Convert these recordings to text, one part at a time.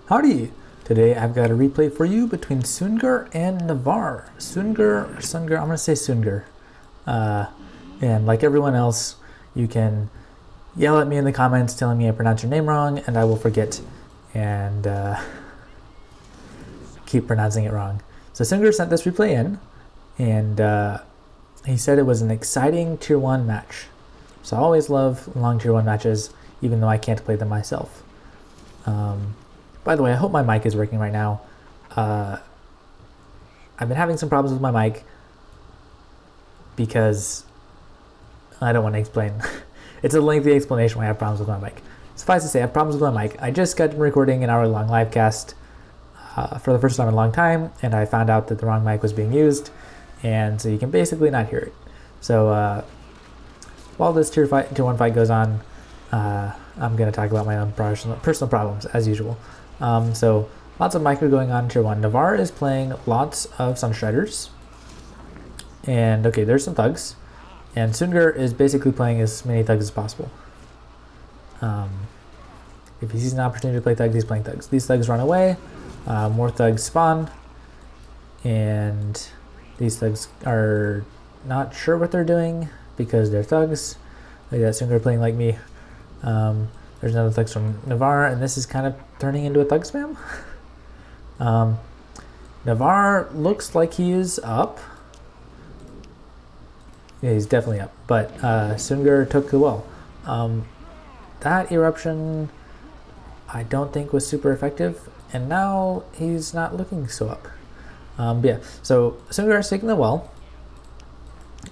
Howdy! Today I've got a replay for you between Sungar and Navarr. Sungar, I'm gonna say Sungar. And like everyone else, you can yell at me in the comments telling me I pronounced your name wrong, and I will forget and keep pronouncing it wrong. So Sungar sent this replay in, and he said it was an exciting Tier 1 match. So I always love long Tier 1 matches, even though I can't play them myself. By the way, I hope my mic is working right now. I've been having some problems with my mic because I don't want to explain. It's a lengthy explanation why I have problems with my mic. Suffice to say, I have problems with my mic. I just got done recording an hour-long live cast for the first time in a long time, and I found out that the wrong mic was being used, and so you can basically not hear it. So while this Tier 1 fight goes on, I'm going to talk about my own personal problems, as usual. So lots of micro going on in Tier 1. Navarr is playing lots of Sunstriders. And okay, there's some thugs. And Sungar is basically playing as many thugs as possible. If he sees an opportunity to play thugs, he's playing thugs. These thugs run away. More thugs spawn. And these thugs are not sure what they're doing because they're thugs. Look at that, Sungar playing like me. There's another thugs from Navarr, and this is kind of turning into a thug spam. Navarr looks like he is up. Yeah, he's definitely up, but Sungar took the well. That eruption I don't think was super effective, and now he's not looking so up. But yeah, so Sungar is taking the well,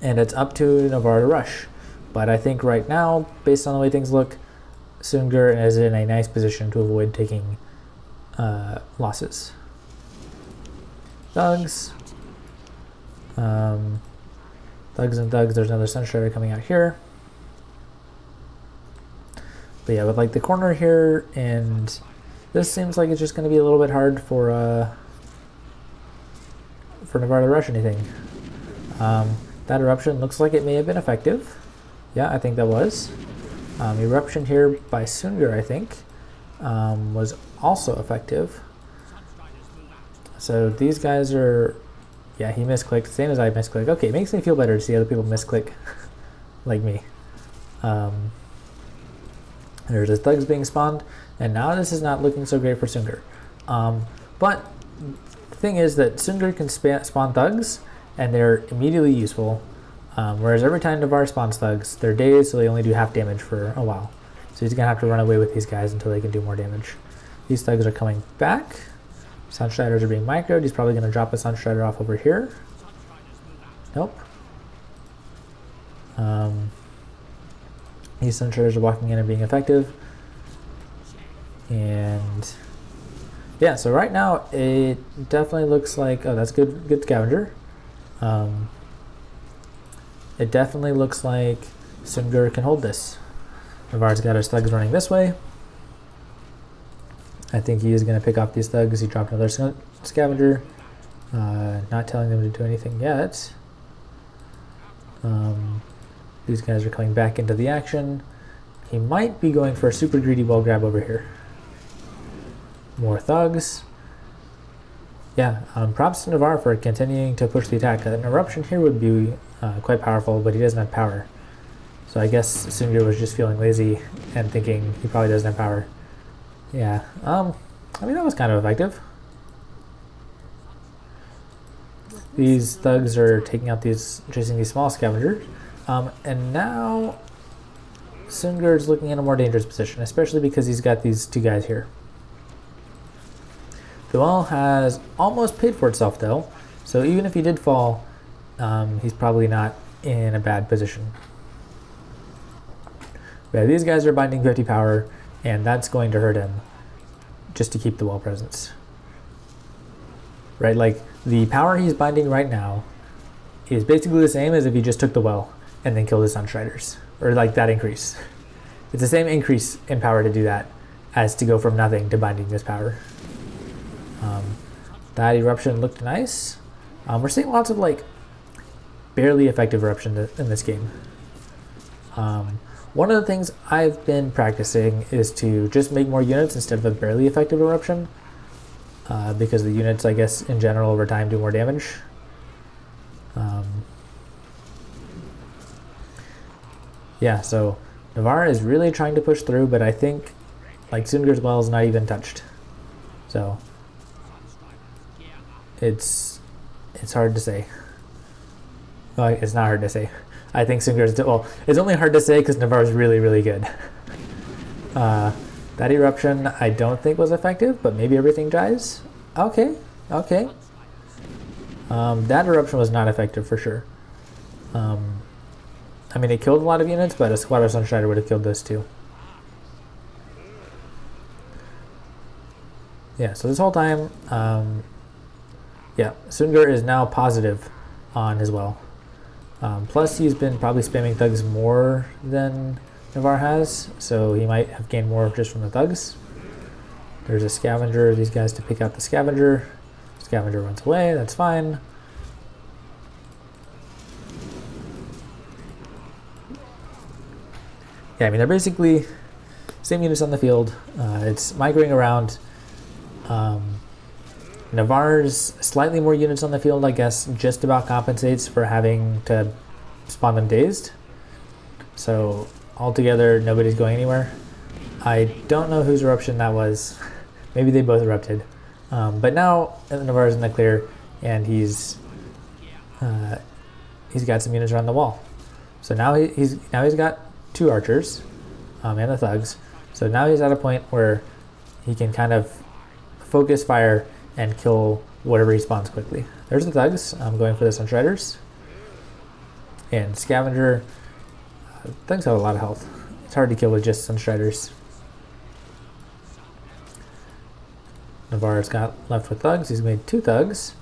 and it's up to Navarr to rush. But I think right now, based on the way things look, Sungar is in a nice position to avoid taking losses. Thugs. Thugs and thugs. There's another Sunstrider coming out here. But yeah, with like the corner here, and this seems like it's just going to be a little bit hard for Navarr to rush anything. That eruption looks like it may have been effective. Yeah, I think that was. Eruption here by Sungar, I think, was also effective. So these guys are, yeah, he misclicked, same as I misclicked. Okay, it makes me feel better to see other people misclick like me. There's the thugs being spawned, and now this is not looking so great for Sungar. But the thing is that Sungar can spawn thugs, and they're immediately useful. Whereas every time Navarr spawns thugs, they're dazed, so they only do half damage for a while. So he's going to have to run away with these guys until they can do more damage. These thugs are coming back. Sunstriders are being microed. He's probably going to drop a Sunstrider off over here. Nope. These Sunstriders are walking in and being effective. And yeah, so right now it definitely looks like, oh, that's good scavenger. It definitely looks like Sungar can hold this. Navarr's got his thugs running this way. I think he is going to pick off these thugs. He dropped another scavenger. Not telling them to do anything yet. These guys are coming back into the action. He might be going for a super greedy wall grab over here. More thugs. Yeah, props to Navarr for continuing to push the attack. An eruption here would be quite powerful, but he doesn't have power. So I guess Sungar was just feeling lazy and thinking he probably doesn't have power. Yeah, I mean, that was kind of effective. These thugs are taking out chasing these small scavengers. And now Sungar is looking in a more dangerous position, especially because he's got these two guys here. The wall has almost paid for itself though, so even if he did fall, he's probably not in a bad position. But these guys are binding 50 power, and that's going to hurt him just to keep the wall presence. Right, like the power he's binding right now is basically the same as if he just took the well and then killed his Sunstriders, or like that increase. It's the same increase in power to do that as to go from nothing to binding this power. That eruption looked nice. We're seeing lots of like barely effective eruption in this game. One of the things I've been practicing is to just make more units instead of a barely effective eruption, because the units, I guess, in general over time do more damage. Yeah, so Navarr is really trying to push through, but I think like Sungar's well is not even touched. So it's hard to say. Well, it's not hard to say. I think Sungar's, well, it's only hard to say because Navarr is really, really good. That eruption I don't think was effective, but maybe everything dies. Okay, okay. That eruption was not effective for sure. I mean, it killed a lot of units, but a squad of Sunstrider would have killed those too. Yeah, so this whole time, yeah, Sungar is now positive on his well. Plus, he's been probably spamming thugs more than Navarr has, so he might have gained more just from the thugs. There's a scavenger, these guys to pick out the scavenger. Scavenger runs away, that's fine. Yeah, I mean, they're basically same units on the field. It's migrating around. Navarr's slightly more units on the field, I guess, just about compensates for having to spawn them dazed. So altogether, nobody's going anywhere. I don't know whose eruption that was. Maybe they both erupted. But now Navarr's in the clear, and he's got some units around the wall. So now he's got 2 archers and the thugs. So now he's at a point where he can kind of focus fire and kill whatever he spawns quickly. There's the thugs. I'm going for the Sunstriders. And scavenger. Thugs have a lot of health. It's hard to kill with just Sunstriders. Navarr's got left with thugs. He's made 2 thugs.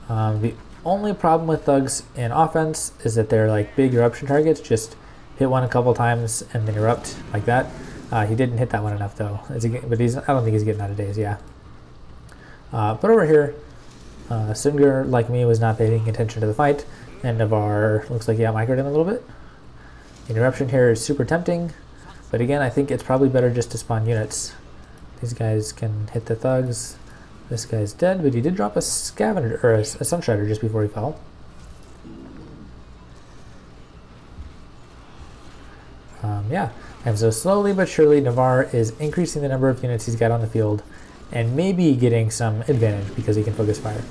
The only problem with thugs in offense is that they're like big eruption targets. Just hit one a couple times and then erupt like that. He didn't hit that one enough though. But I don't think he's getting out of daze. Yeah. But over here, Sungar, like me, was not paying attention to the fight, and Navarr looks like he outmicroed him a little bit. An eruption here is super tempting, but again, I think it's probably better just to spawn units. These guys can hit the thugs. This guy's dead, but he did drop a scavenger or a Sunstrider just before he fell. Yeah, and so slowly but surely Navarr is increasing the number of units he's got on the field and maybe getting some advantage because he can focus fire.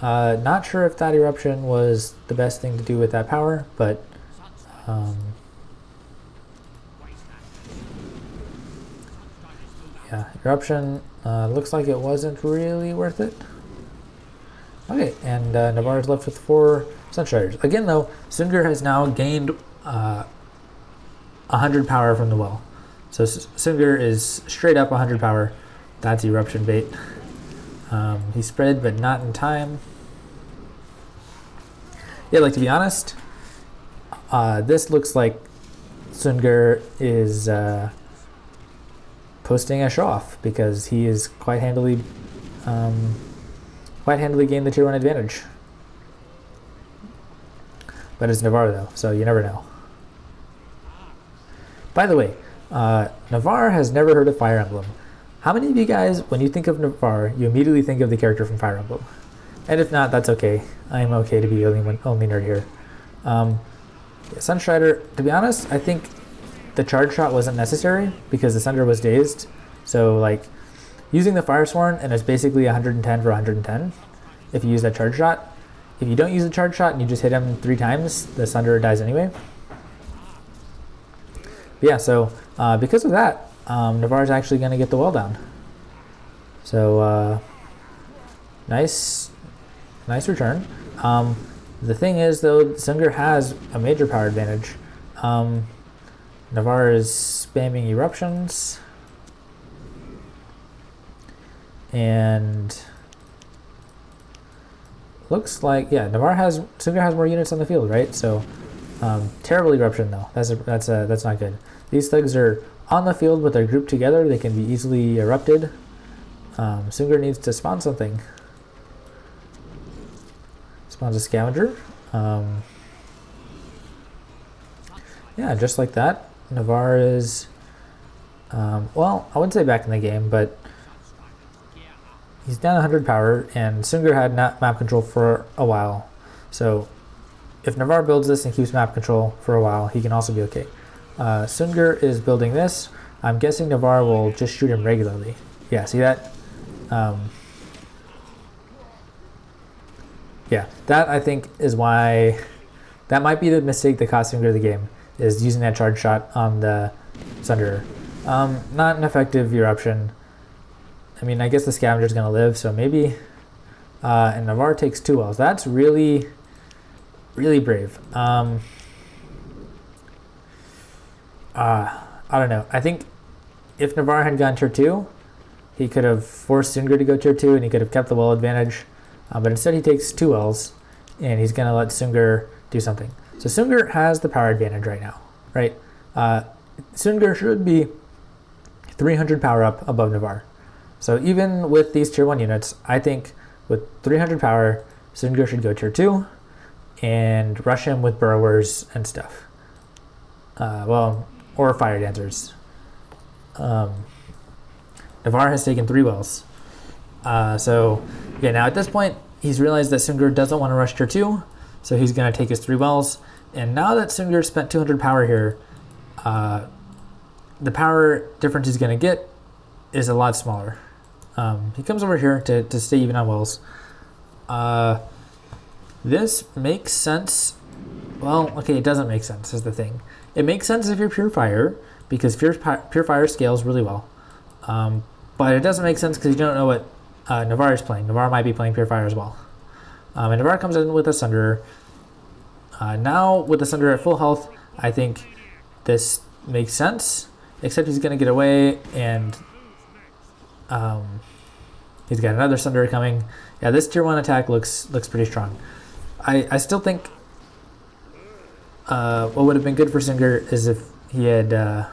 Not sure if that eruption was the best thing to do with that power, but yeah, eruption looks like it wasn't really worth it. Okay, and Navarr is left with 4 Sunstriders. Again though, Sungar has now gained 100 power from the well. So Sungar is straight up 100 power. That's eruption bait. He spread, but not in time. Yeah, like to be honest, this looks like Sungar is posting a show off because he is quite handily gained the tier 1 advantage. But it's Navarr though, so you never know. By the way, Navarr has never heard of Fire Emblem. How many of you guys, when you think of Navarr, you immediately think of the character from Fire Emblem? And if not, that's okay. I am okay to be the only nerd here. Sunstrider, to be honest, I think the charge shot wasn't necessary because the Sunder was dazed. So like using the Fire Sworn, and it's basically 110 for 110 if you use that charge shot. If you don't use the charge shot and you just hit him 3 times, the Sunder dies anyway. But yeah, so because of that, Navarr's actually going to get the well down. So nice return. The thing is though, Sungar has a major power advantage. Navarr is spamming eruptions, and looks like Sungar has more units on the field, right? So terrible eruption though. That's not good. These thugs are on the field, but they're grouped together. They can be easily erupted. Sungar needs to spawn something. Spawns a scavenger. Yeah, just like that. Navarr is, well, I wouldn't say back in the game, but he's down 100 power, and Sungar had map control for a while. So if Navarr builds this and keeps map control for a while, he can also be okay. Sungar is building this. I'm guessing Navarr will just shoot him regularly. Yeah, see that? Yeah, that I think is why, that might be the mistake that cost Sungar the game, is using that charge shot on the Sunderer. Not an effective eruption. I mean, I guess the scavenger's gonna live, so maybe, and Navarr takes 2 wells. That's really, really brave. I don't know. I think if Navarr had gone tier 2, he could have forced Sungar to go tier 2 and he could have kept the well advantage. But instead he takes 2 wells and he's going to let Sungar do something. So Sungar has the power advantage right now, right? Sungar should be 300 power up above Navarr. So even with these tier 1 units, I think with 300 power, Sungar should go tier 2 and rush him with burrowers and stuff. Well, or fire dancers. Navarr has taken 3 wells. So yeah, now at this point, he's realized that Sungar doesn't want to rush tier 2, so he's going to take his 3 wells. And now that Sungar spent 200 power here, the power difference he's going to get is a lot smaller. He comes over here to stay even on wells. This makes sense. Well, okay, it doesn't make sense is the thing. It makes sense if you're pure fire, because pure fire scales really well. But it doesn't make sense because you don't know what Navarr is playing. Navarr might be playing pure fire as well. And Navarr comes in with a Sunderer. Now with the Sunderer at full health, I think this makes sense, except he's going to get away, and he's got another Sunderer coming. Yeah, this tier 1 attack looks pretty strong. I still think what would have been good for Sungar is if he had, I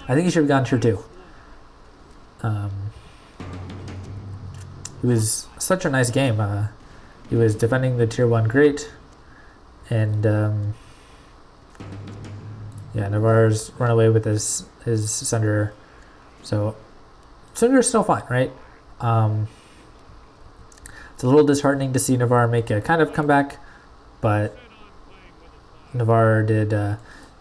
think he should have gone tier 2. It was such a nice game. He was defending the tier 1 great, and yeah, Navarr's run away with his Sunderer. So Sungar's still fine, right? It's a little disheartening to see Navarr make a kind of comeback, but Navarr did.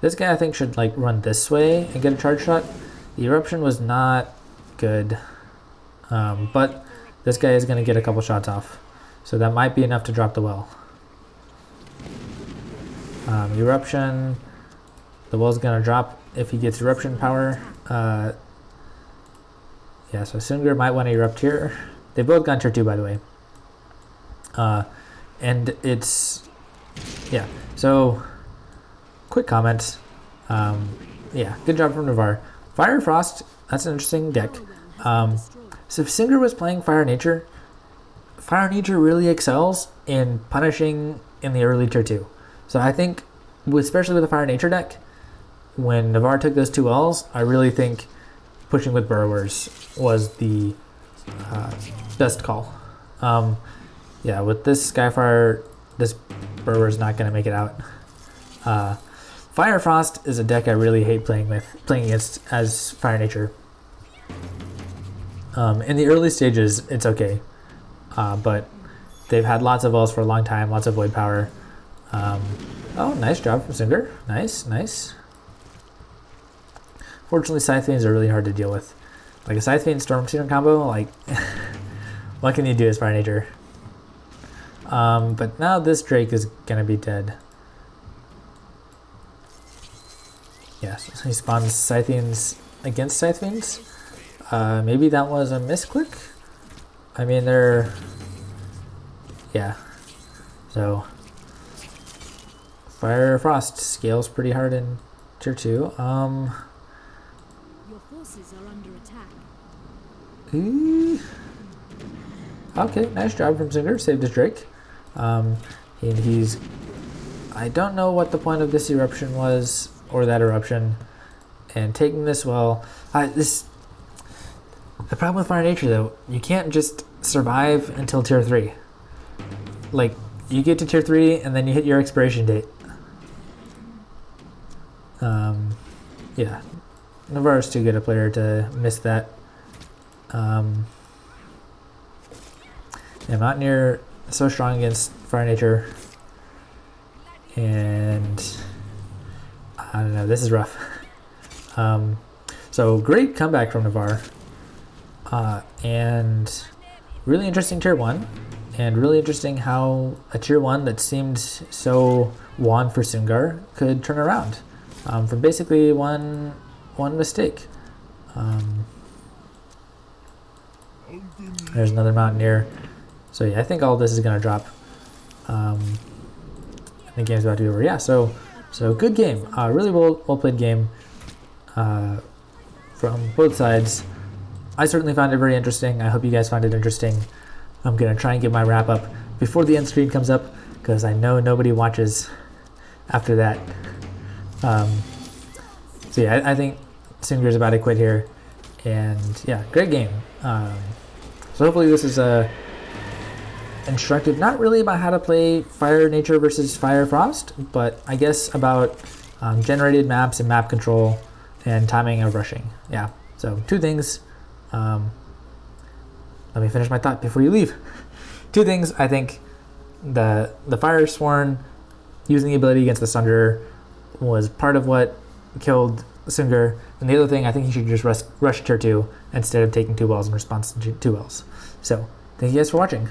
This guy I think should like run this way and get a charge shot. The eruption was not good, but this guy is going to get a couple shots off, so that might be enough to drop the well. Eruption, the well's going to drop if he gets eruption power. Yeah, so Sungar might want to erupt here. They both gone tier 2, by the way. And it's, yeah, so quick comment. Yeah, good job from Navarr. Fire Frost, that's an interesting deck. So if Sungar was playing Fire Nature really excels in punishing in the early tier 2. So I think, especially with the Fire Nature deck, when Navarr took those 2 L's, I really think pushing with Burrowers was the best call. Yeah, with this Skyfire, this Burrower is not going to make it out. Fire Frost is a deck I really hate playing against as Fire Nature. In the early stages, it's okay, but they've had lots of L's for a long time, lots of Void Power. Oh, nice job from Sungar. Nice. Fortunately, Scythe Fiends are really hard to deal with. Like a Scythe Fiend Storm Seer combo, like, what can you do as Fire Nature? But now this Drake is gonna be dead. Yes, he spawns Scythe Fiends against Scythe Fiends. Maybe that was a misclick? I mean, they're... Yeah. So... Fire Frost scales pretty hard in tier 2. Your forces are under attack. Okay, nice job from Sungar. Saved his Drake. And he's... I don't know what the point of this eruption was, or that eruption. And taking this well... The problem with Fire Nature, though, you can't just survive until tier 3. Like, you get to tier 3, and then you hit your expiration date. Yeah, Navarr is too good a player to miss that. Yeah, Mountaineer so strong against Fire Nature, and I don't know, this is rough. So great comeback from Navarr, and really interesting tier 1, and really interesting how a tier 1 that seemed so won for Sungar could turn around from basically one mistake. There's another Mountaineer. So yeah, I think all this is going to drop. The game's about to be over. Yeah, so good game. Really well played game from both sides. I certainly found it very interesting. I hope you guys found it interesting. I'm going to try and get my wrap up before the end screen comes up, because I know nobody watches after that. So yeah, I think Sungar's about to quit here. And yeah, great game. So hopefully this is instructive, not really about how to play Fire Nature versus Fire Frost, but I guess about generated maps and map control and timing of rushing. Yeah, so 2 things. Let me finish my thought before you leave. 2 things. I think the Fire Sworn using the ability against the Sungar was part of what killed Sungar. And the other thing, I think he should just rush tier 2 instead of taking 2 wells in response to 2 wells. So thank you guys for watching.